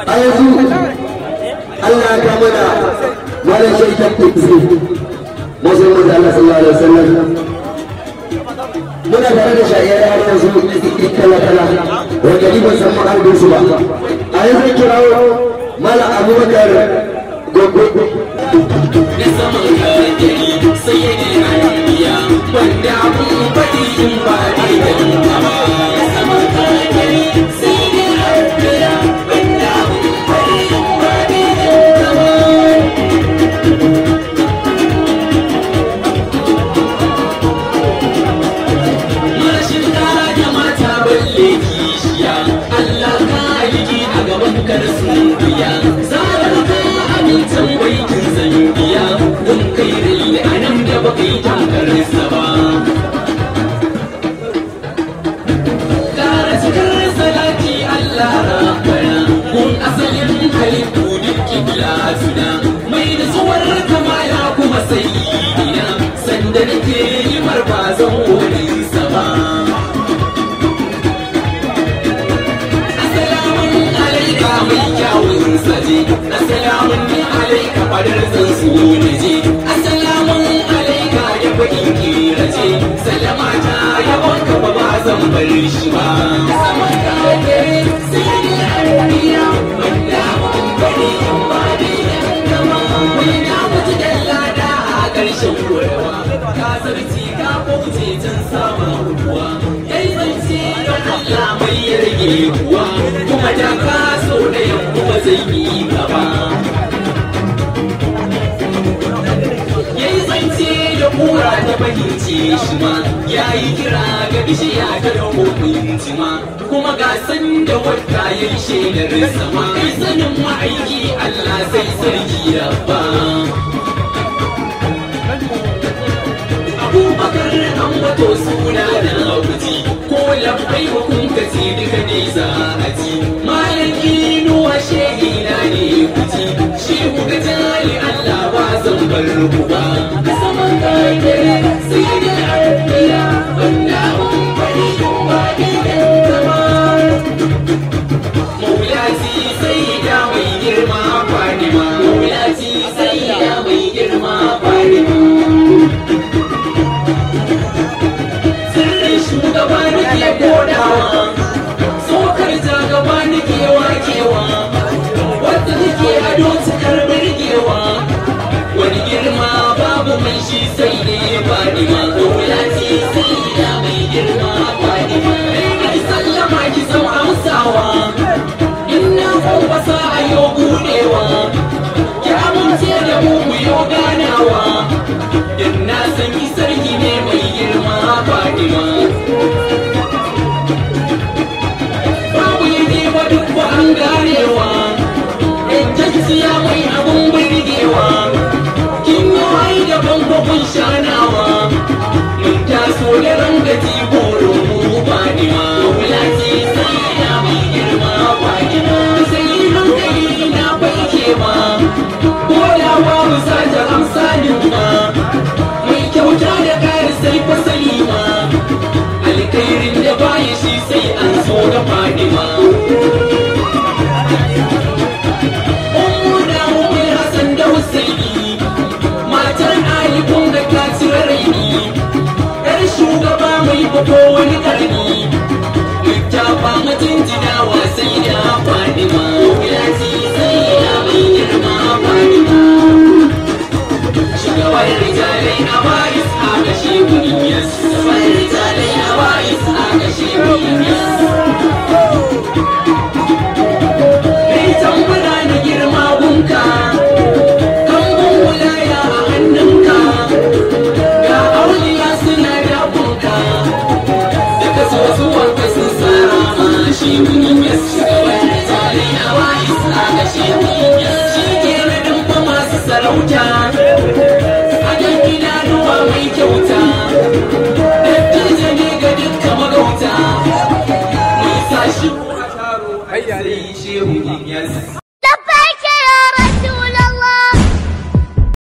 a yanzu Allah ya mana malam shaitan tafi masu manzo Allah sallallahu alaihi wasallam muna tare da shayar har yanzu kala kala wanda ni ban san ma'aikun su ba a yanzu kirawo malam Abubakar gogo da saman kake sai ya ne hanya wanda abun fadi in ba dai dan ba saman kake sai ya ne hanya wanda abun fadi in ba dai dan ba mashin da mata balle kishiya Allah ka yi a gaban kar sun biya tambaikin zambiya don kai rai a nan da baka yi tankarsa ba kara cikar salati Allah rabbana kun asalin halittu duk kibla suna mai da suwar kamala kuma sayyidina sanda nake yi marbazan wurinsa ba assalamun alaika mai kyawun saje assalamun alaika fadar zan su naje assalamun alaika ya bakin kirace salama ta ya banka ba zan bar shi ba saman kake sai da arabiya wanda mun bari in ba da yankama mai na mutu da lada a ƙarshen koyawa ka sarci ka bauce can sama ruwa yayi zance don Allah mai ya rage kuwa kuma da ka so da yamma ba zai yi gaba kura ta fahimce shi ma ya yi kira ga bishiya ta da hukunci ma kuma ga san da wata ya yi shaidar sama kai sanin ma'aiki Allah sai sarki rabba Abubakar an wato suna da abuji ko labbai wa kun kaci duka ne za a ji malam inuwa shehina ne kuji shi kuka jali Allah ba zan bar ku ba saman kagare sai da arabiya wanda mun bari ba da zama maulati sai da mai girma fadima maulati sai da mai girma fadima shugaba nake kodawa tsokar jagaba nake wakewa wadda nake ado cikar birgewa wani girma babu mai shi sai ne fadima maulati sai da mai girma fadima mai sallama ki zau amsawa inna kwambasa a yau budewa ki amince da mu yo ganawa inna san sarki ne mai girma fadima babu yake ba duk ba an ganewa intacciya mai abun birgewa kin yi wai da bankwakun shanawa mun taso da rangaji goro mu fadima wulati sai ya mai girma fadima sai hankali na baike ma ko da babu sata amsalin ma mai kyauta da kare sai fasali ma alkhairin da baya shi sai an so da fadima ummu da ummu hasan da husaini matan ali kun ga ta cire raini yar shugaba mai fito wani karni littafa mutunjinawa sai da fadima yati sai da mai girma fadima shugaban rijalai na baris a kashe kuniyas shugaban rijalai na baris a kashe kuniyas kai tambara na girma gunka kambun wulaya a hannunka ga auliya suna dakunka daga sosuwanka sun tsara ma shi kuniyas shugaban rijalai na baris a kashe kuniyas shi ke radin fa masu sarauta mai kyauta dattijo ne ga dukkan magauta mai sashi sai shehu